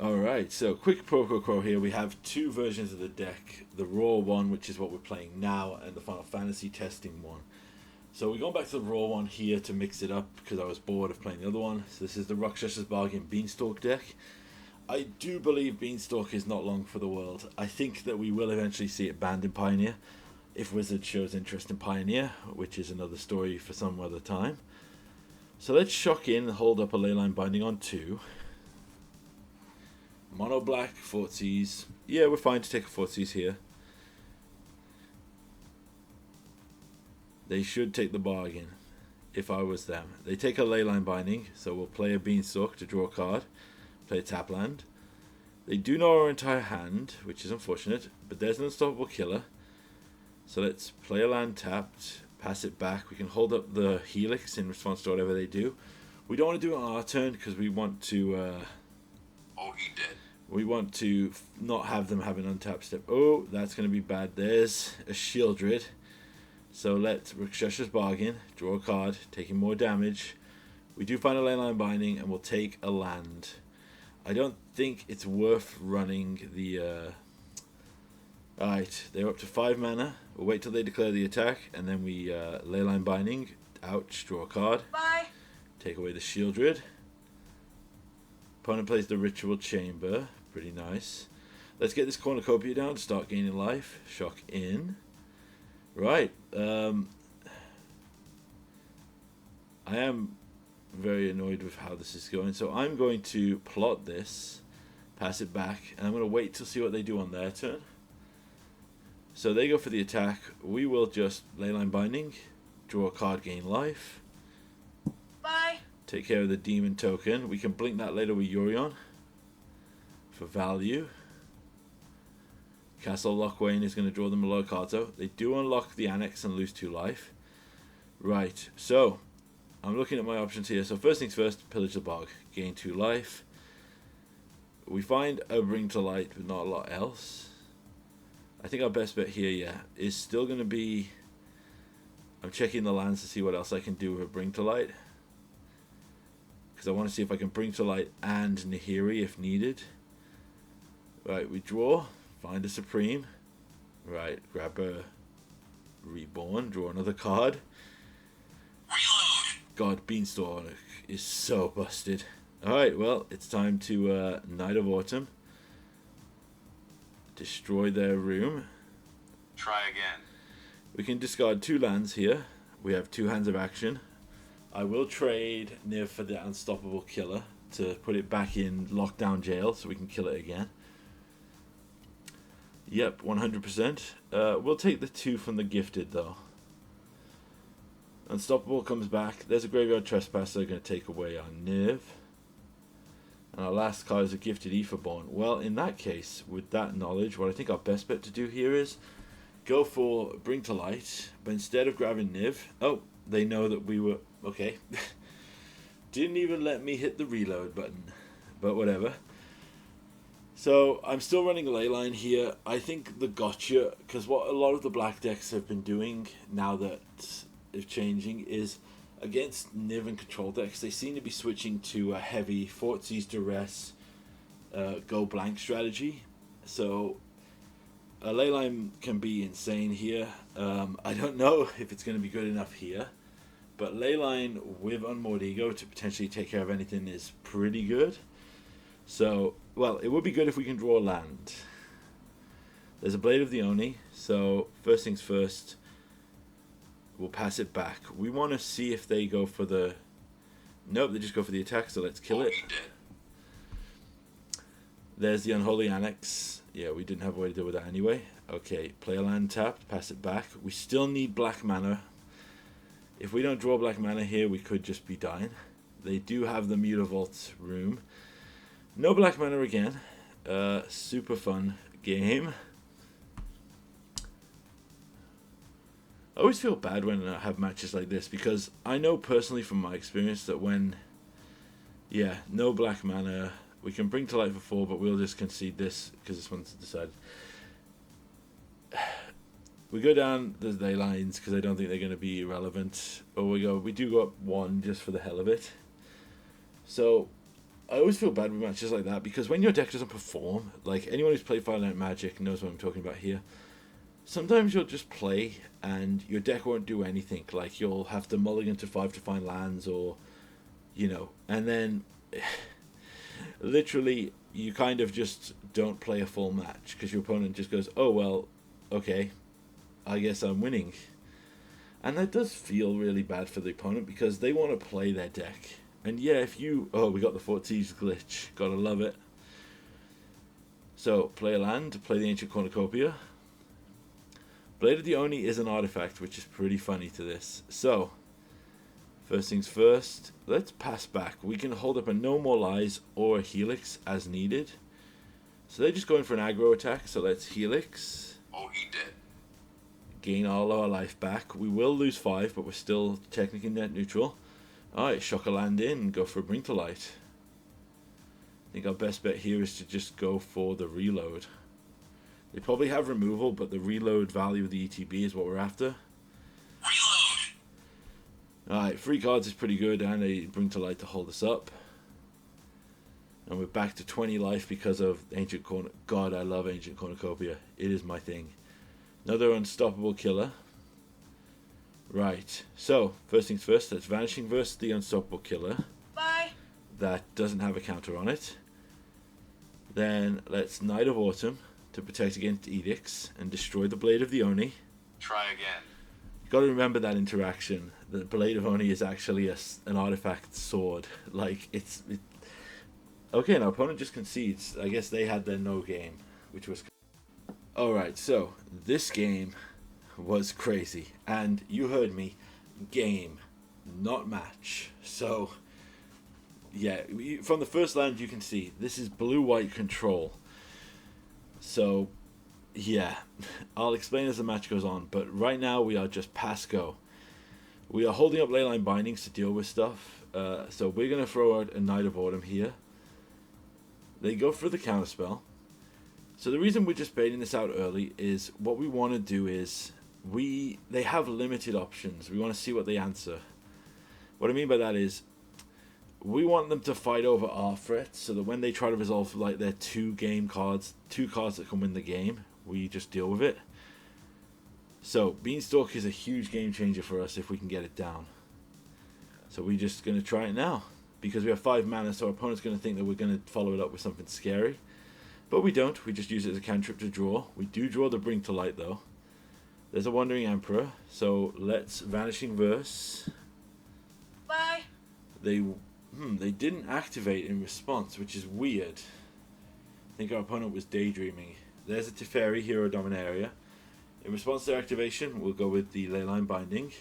Alright, so quick pro here. We have two versions of the deck. The raw one, which is what we're playing now, and the Final Fantasy testing one. So we're going back to the raw one here to mix it up because I was bored of playing the other one. So this is the Rakdos Bargain Beanstalk deck. I do believe Beanstalk is not long for the world. I think that we will eventually see it banned in Pioneer if Wizard shows interest in Pioneer, which is another story for some other time. So let's shock in and hold up a Leyline Binding on 2. Mono black, Fortsies. Yeah, we're fine to take a Fortsies here. They should take the bargain if I was them. They take a Leyline Binding, so we'll play a Beanstalk to draw a card, play a tap land. They do know our entire hand, which is unfortunate, but there's an unstoppable killer. So let's play a land tapped, pass it back. We can hold up the Helix in response to whatever they do. We don't want to do it on our turn because we want to... Oh, he did. We want to not have them have an untapped step. Oh, that's going to be bad. There's a Shieldred. So let's Rakdos Bargain, draw a card, taking more damage. We do find a Leyline Binding, and we'll take a land. I don't think it's worth running the... Alright, they're up to 5 mana. We'll wait till they declare the attack, and then we Leyline Binding. Ouch, draw a card. Bye. Take away the Shieldred. Opponent plays the Ritual Chamber. Pretty nice. Let's get this Cornucopia down to start gaining life. Shock in. Right. I am very annoyed with how this is going. So I'm going to plot this, pass it back, and I'm going to wait to see what they do on their turn. So they go for the attack. We will just Leyline Binding, draw a card, gain life. Bye. Take care of the demon token. We can blink that later with Yorion for value. Castle Lochwain is going to draw them a lot of cards out. They do unlock the Annex and lose 2 life. Right, so I'm looking at my options here. So first things first, Pillage the Bog, gain 2 life. We find a Bring to Light, but not a lot else. I think our best bet here, yeah, is still going to be... I'm checking the lands to see what else I can do with a Bring to Light. Because I want to see if I can Bring to Light and Nahiri if needed. Right, we draw, find a Supreme. Right, grab a Reborn, draw another card. Reload. God, Beanstalk is so busted. Alright, well, it's time to Night of Autumn. Destroy their room. Try again. We can discard 2 lands here. We have 2 hands of action. I will trade Niv for the Unstoppable Killer to put it back in lockdown jail so we can kill it again. Yep, 100%. We'll take the 2 from the Gifted though. Unstoppable comes back. There's a Graveyard Trespasser going to take away our Niv. And our last card is a Gifted Aetherborn. Well, in that case, with that knowledge, what I think our best bet to do here is go for Bring to Light, but instead of grabbing Niv... Oh, they know that we were... Okay. Didn't even let me hit the reload button. But whatever. So, I'm still running Leyline here. I think the gotcha... Because what a lot of the black decks have been doing, now that it's changing, is... Against Niv and control decks, they seem to be switching to a heavy Fortsies Duress, go blank strategy. So a Leyline can be insane here. I don't know if it's going to be good enough here, but Leyline with Unmoored Ego to potentially take care of anything is pretty good. So, well, it would be good if we can draw land. There's a Blade of the Oni, so first things first. We'll pass it back. We want to see if they go for the... Nope, they just go for the attack, so let's kill it. There's the Unholy Annex. Yeah, we didn't have a way to deal with that anyway. Okay, play a land tapped, pass it back. We still need black mana. If we don't draw black mana here, we could just be dying. They do have the Mutavault room. No black mana again. Super fun game. I always feel bad when I have matches like this because I know personally from my experience that when, yeah, no black mana, we can Bring to Light for 4, but we'll just concede this because this one's decided. We go down the Leylines because I don't think they're going to be irrelevant. Or we do go up 1 just for the hell of it. So I always feel bad with matches like that because when your deck doesn't perform, like anyone who's played Fire Night Magic knows what I'm talking about here. Sometimes you'll just play and your deck won't do anything. Like you'll have to mulligan to 5 to find lands, or and then literally you kind of just don't play a full match because your opponent just goes, oh well, okay, I guess I'm winning. And that does feel really bad for the opponent because they want to play their deck. And yeah, if you... Oh, we got the Fort Siege glitch. Gotta love it. So, play a land, play the Ancient Cornucopia. Blade of the Oni is an artifact, which is pretty funny to this. So, first things first, let's pass back. We can hold up a No More Lies or a Helix as needed. So they're just going for an aggro attack, so let's Helix. Oh, he did. Gain all our life back. We will lose 5, but we're still technically net neutral. Alright, shock a land in, go for a Bring to Light. I think our best bet here is to just go for the reload. They probably have removal, but the reload value of the ETB is what we're after. Reload. Alright, 3 cards is pretty good, and a Bring to Light to hold us up. And we're back to 20 life because of Ancient Corn. God, I love Ancient Cornucopia. It is my thing. Another unstoppable killer. Right, so first things first, that's Vanishing versus the Unstoppable Killer. Bye. That doesn't have a counter on it. Then let's Knight of Autumn to protect against Edicts and destroy the Blade of the Oni. Try again. You got to remember that interaction. The Blade of Oni is actually an artifact sword. Like okay, and our opponent just concedes. I guess they had their no game, which was... Alright, so this game was crazy. And you heard me, game, not match. So, yeah, from the first land you can see, this is blue-white control. So, yeah, I'll explain as the match goes on. But right now we are just pass go. We are holding up leyline bindings to deal with stuff. So we're going to throw out a Knight of Autumn here. They go for the counterspell. So the reason we're just baiting this out early is what we want to do is they have limited options. We want to see what they answer. What I mean by that is we want them to fight over our threats so that when they try to resolve like their 2 cards that can win the game, we just deal with it. So Beanstalk is a huge game changer for us if we can get it down. So we're just going to try it now. Because we have 5 mana, so our opponent's going to think that we're going to follow it up with something scary. But we don't. We just use it as a cantrip to draw. We do draw the Bring to Light, though. There's a Wandering Emperor, so let's Vanishing Verse. Bye. They didn't activate in response, which is weird. I think our opponent was daydreaming. There's a Teferi, Hero Dominaria. In response to their activation, we'll go with the Leyline Binding.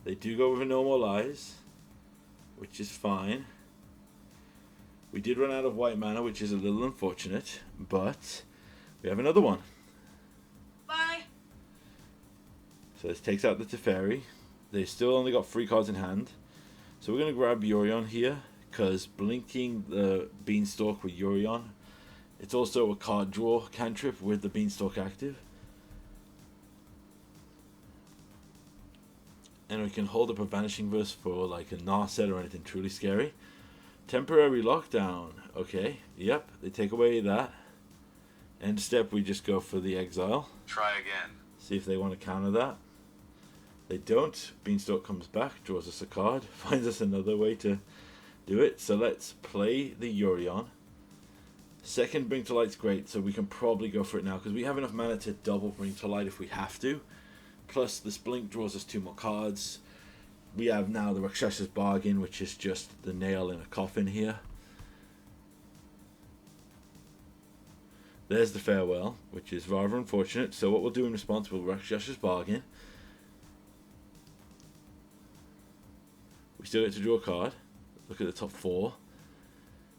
They do go with a No More Lies, which is fine. We did run out of white mana, which is a little unfortunate, but we have another one. Bye. So this takes out the Teferi. They still only got 3 cards in hand. So we're going to grab Yorion here, because blinking the Beanstalk with Yorion, it's also a card draw cantrip with the Beanstalk active. And we can hold up a Vanishing Verse for like a Narset or anything truly scary. Temporary Lockdown. Okay, yep, they take away that. End step, we just go for the Exile. Try again. See if they want to counter that. They don't. Beanstalk comes back, draws us a card, finds us another way to do it. So let's play the Yorion. Second Bring to Light's great, so we can probably go for it now because we have enough mana to double Bring to Light if we have to. Plus this Blink draws us 2 more cards. We have now the Rakshas's Bargain, which is just the nail in a coffin here. There's the Farewell, which is rather unfortunate. So what we'll do in response, we'll Rakshas's Bargain. We still get to draw a card. Look at the top 4.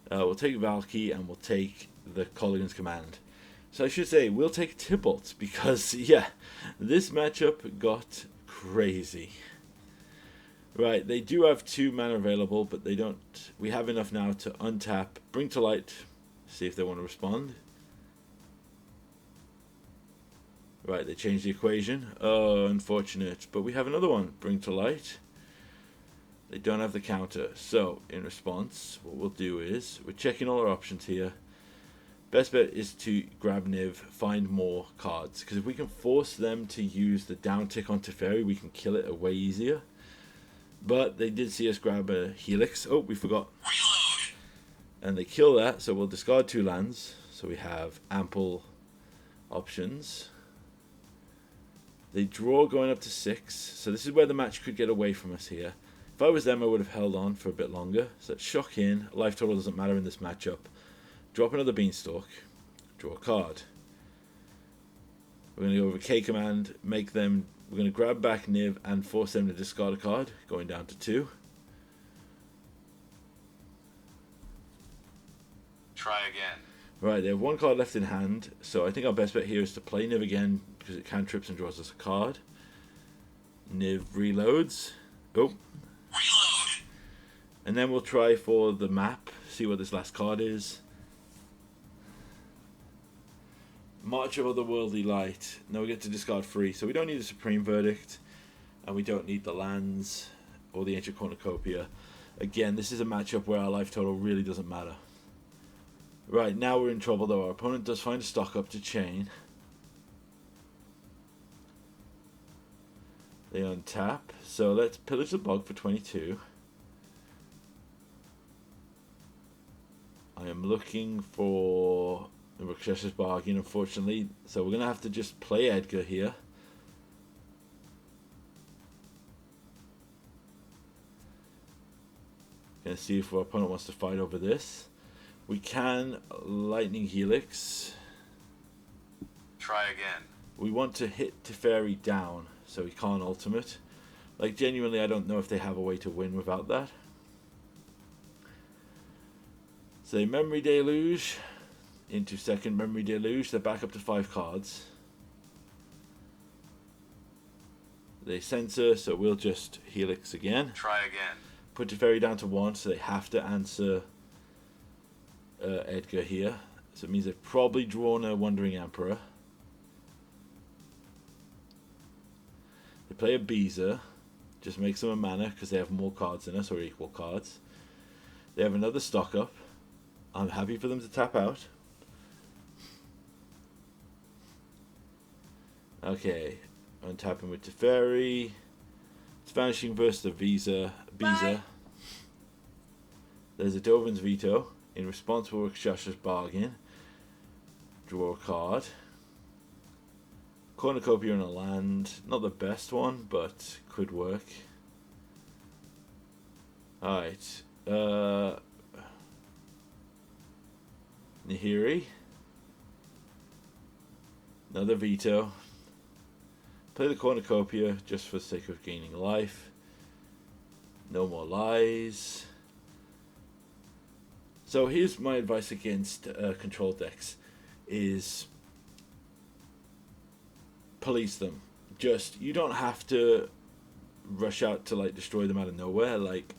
We'll take Valky and we'll take the Colligan's Command. So I should say, we'll take Tybalt because, yeah, this matchup got crazy. Right, they do have 2 mana available, but they don't. We have enough now to untap, Bring to Light, see if they want to respond. Right, they changed the equation. Oh, unfortunate. But we have another one, Bring to Light. They don't have the counter. So, in response, what we'll do is, we're checking all our options here. Best bet is to grab Niv, find more cards. Because if we can force them to use the down tick on Teferi, we can kill it way easier. But they did see us grab a Helix. Oh, we forgot. Reload. And they kill that, so we'll discard 2 lands. So we have ample options. They draw going up to 6. So this is where the match could get away from us here. If I was them, I would have held on for a bit longer. So let's shock in. Life total doesn't matter in this matchup. Drop another Beanstalk. Draw a card. We're going to go over K command. Make them. We're going to grab back Niv and force them to discard a card. Going down to 2. Try again. Right, they have 1 card left in hand. So I think our best bet here is to play Niv again because it cantrips and draws us a card. Niv reloads. Oh. Reload. And then we'll try for the map, see what this last card is. March of Otherworldly Light. Now we get to discard 3, so we don't need a Supreme Verdict, and we don't need the lands or the Ancient Cornucopia. Again, this is a matchup where our life total really doesn't matter. Right, now we're in trouble though. Our opponent does find a stock up to chain. They untap, so let's pillage the bog for 22. I am looking for the Rakdos bargain, unfortunately, so we're going to have to just play Edgar here. Going to see if our opponent wants to fight over this. We can Lightning Helix. Try again. We want to hit Teferi down, so we can't ultimate. Like, genuinely, I don't know if they have a way to win without that. So, Memory Deluge into second Memory Deluge. They're back up to 5 cards. They censor, so we'll just Helix again. Try again. Put Teferi down to 1, so they have to answer Edgar here. So it means they've probably drawn a Wandering Emperor. They play a Beezer. Just makes them a mana because they have more cards than us, or equal cards. They have another stock up. I'm happy for them to tap out. Okay, untapping with Teferi. It's Vanishing versus the Beezer. Bye. There's a Dovin's Veto. In response, we'll Rakdos bargain. Draw a card. Cornucopia in a land. Not the best one, but could work. Alright. Nahiri. Another veto. Play the Cornucopia just for the sake of gaining life. No more lies. So here's my advice against control decks is police them. Just, you don't have to rush out to like destroy them out of nowhere. Like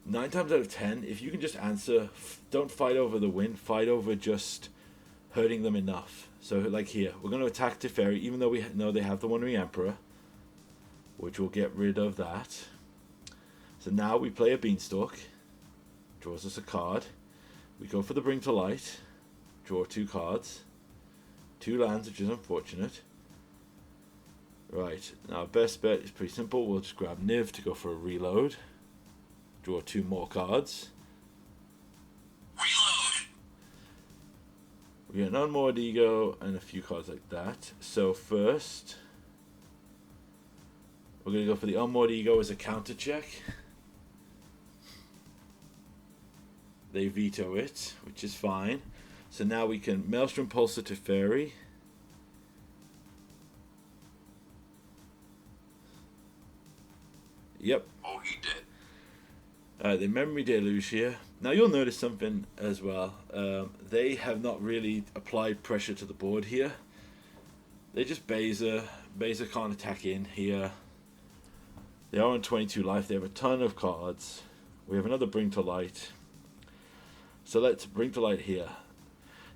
9 times out of 10, if you can just answer, don't fight over the win, fight over just hurting them enough. So like here, we're going to attack Teferi, even though we know they have the Wandering Emperor, which will get rid of that. So now we play a Beanstalk, draws us a card. We go for the Bring to Light, draw 2 cards, 2 lands, which is unfortunate. Right, now best bet is pretty simple. We'll just grab Niv to go for a reload, draw 2 more cards. Reload. We get an Unmoored Ego and a few cards like that. So first, we're going to go for the Unmoored Ego as a counter check. They veto it, which is fine. So now we can Maelstrom Pulsar Teferi. Yep. Oh, he did. The Memory Deluge here. Now you'll notice something as well. They have not really applied pressure to the board here. They just Baser. Baser can't attack in here. They are on 22 life. They have a ton of cards. We have another Bring to Light. So let's Bring to Light here.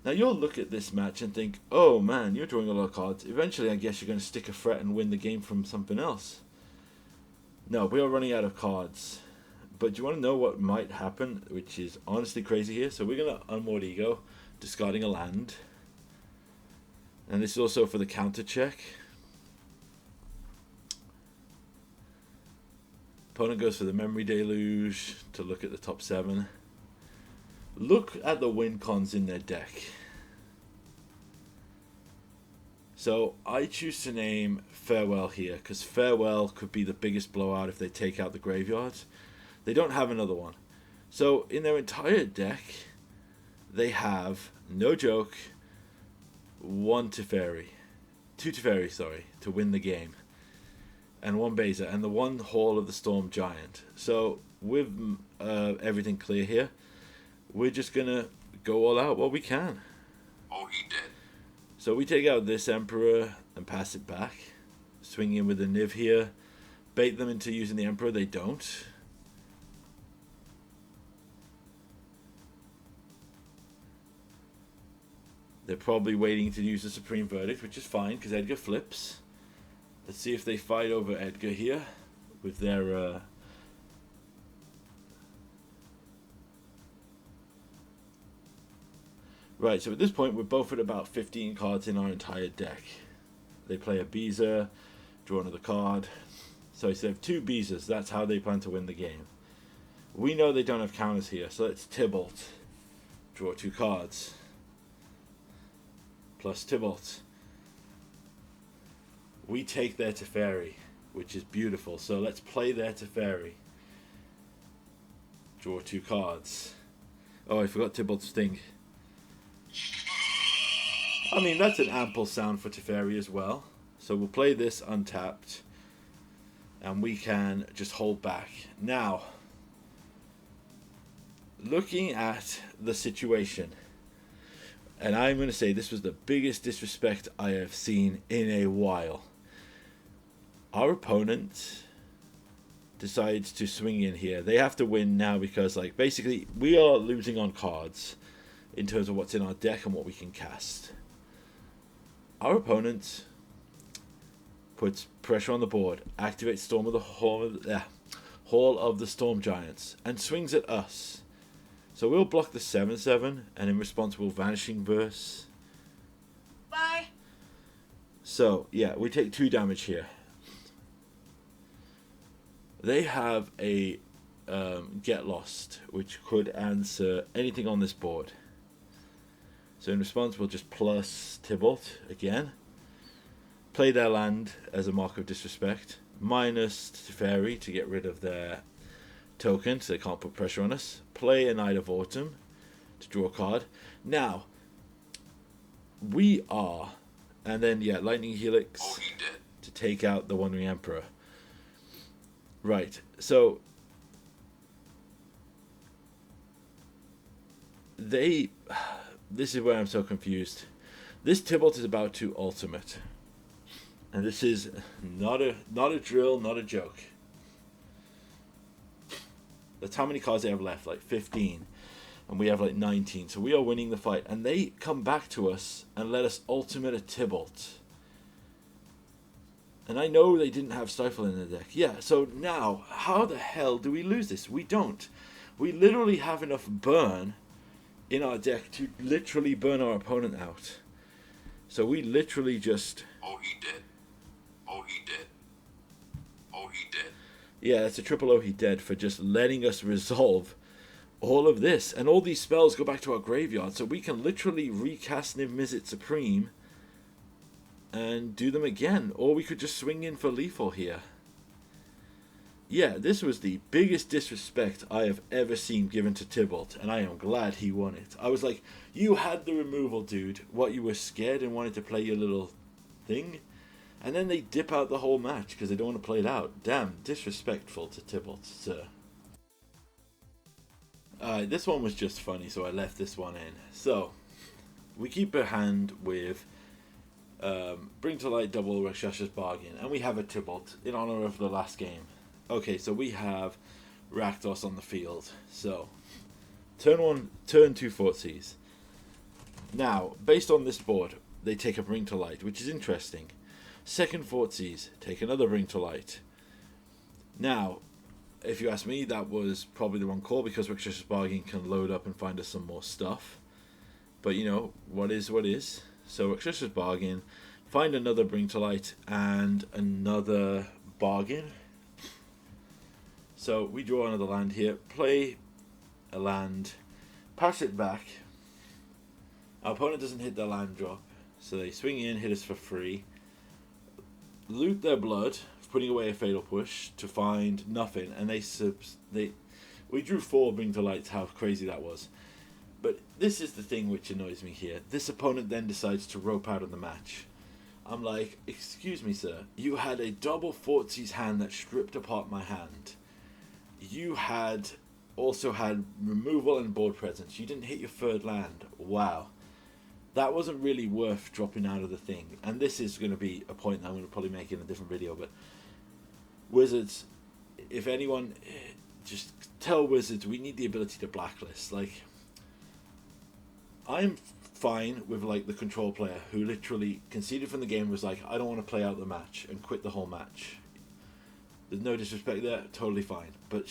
Now you'll look at this match and think, oh man, you're drawing a lot of cards. Eventually I guess you're going to stick a threat and win the game from something else. No, we are running out of cards. But do you want to know what might happen, which is honestly crazy here? So we're going to Unmoored Ego, discarding a land. And this is also for the counter check. Opponent goes for the Memory Deluge to look at the top 7. Look at the win cons in their deck. So I choose to name Farewell here, because Farewell could be the biggest blowout if they take out the graveyards. They don't have another one. So in their entire deck, they have, no joke, 2 Teferi, sorry, to win the game. And 1 Beza, and the 1 Hall of the Storm Giant. So with everything clear here, we're just going to go all out what we can. Oh, he did. So we take out this Emperor and pass it back. Swing in with a Niv here. Bait them into using the Emperor. They don't. They're probably waiting to use the Supreme Verdict, which is fine because Edgar flips. Let's see if they fight over Edgar here with their... Right, so at this point we're both at about 15 cards in our entire deck. They play a Beezer, draw another card. So instead of 2 Beezers, that's how they plan to win the game. We know they don't have counters here, so let's Tybalt. Draw 2 cards. Plus Tybalt. We take their Teferi, which is beautiful. So let's play their Teferi. Draw 2 cards. Oh, I forgot Tybalt's Sting. I mean, that's an ample sound for Teferi as well. So we'll play this untapped. And we can just hold back. Now, looking at the situation. And I'm going to say this was the biggest disrespect I have seen in a while. Our opponent decides to swing in here. They have to win now because, like, basically we are losing on cards in terms of what's in our deck and what we can cast. Our opponent puts pressure on the board, activates Storm of the Hall of the Storm Giants, and swings at us. So we'll block the 7/7, and in response we'll Vanishing Verse. Bye. So yeah, we take 2 damage here. They have a Get Lost, which could answer anything on this board. So in response, we'll just plus Tybalt again. Play their land as a mark of disrespect. Minus Teferi to get rid of their token, so they can't put pressure on us. Play a Knight of Autumn to draw a card. Now, we are... And then, yeah, Lightning Helix Oh, he did. to take out the Wandering Emperor. Right, so... This is where I'm so confused. This Tybalt is about to ultimate. And this is not a drill, not a joke. That's how many cards they have left, like 15. And we have like 19. So we are winning the fight. And they come back to us and let us ultimate a Tybalt. And I know they didn't have Stifle in the deck. Yeah, so now, how the hell do we lose this? We don't. We literally have enough burn in our deck to literally burn our opponent out. So we literally just... Oh, he did. Oh, he did. Oh, he did. Yeah, it's a triple oh he dead for just letting us resolve all of this. And all these spells go back to our graveyard, so we can literally recast Niv Mizzet Supreme and do them again. Or we could just swing in for lethal here. Yeah, this was the biggest disrespect I have ever seen given to Tybalt, and I am glad he won it. I was like, you had the removal, dude. What, you were scared and wanted to play your little thing? And then they dip out the whole match because they don't want to play it out. Damn, disrespectful to Tybalt, sir. This one was just funny, so I left this one in. So, we keep a hand with Bring to Light double Rakshas's Bargain, and we have a Tybalt in honor of the last game. Okay, so we have Rakdos on the field. So, turn 1, turn 2 Thoughtseize. Now, based on this board, they take a Bring to Light, which is interesting. Second Thoughtseize, take another Bring to Light. Now, if you ask me, that was probably the wrong call because Rakdos' bargain can load up and find us some more stuff. But you know, what is what is. So Rakdos' bargain, find another Bring to Light and another bargain. So we draw another land here, play a land, pass it back. Our opponent doesn't hit their land drop, so they swing in, hit us for free. Loot their blood, putting away a Fatal Push to find nothing, and we drew 4 Bring to Lights. How crazy that was! But this is the thing which annoys me here. This opponent then decides to rope out of the match. I'm like, excuse me, sir. You had a double Fortsies hand that stripped apart my hand. You had also had removal and board presence. You didn't hit your 3rd land. Wow. That wasn't really worth dropping out of the thing. And this is going to be a point that I'm going to probably make in a different video. But Wizards, if anyone, just tell Wizards we need the ability to blacklist. Like, I'm fine with like the control player who literally conceded from the game and was like, I don't want to play out the match and quit the whole match. There's no disrespect there, totally fine. But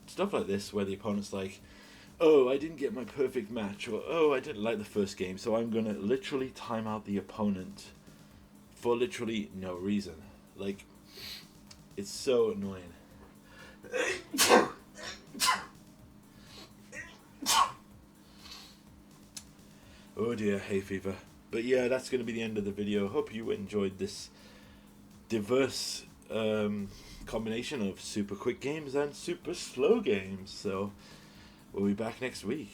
stuff like this where the opponent's like, oh, I didn't get my perfect match, or oh, I didn't like the first game, so I'm gonna literally time out the opponent for literally no reason. Like, it's so annoying. Oh dear, hay fever. But yeah, that's going to be the end of the video. Hope you enjoyed this diverse combination of super quick games and super slow games. So we'll be back next week.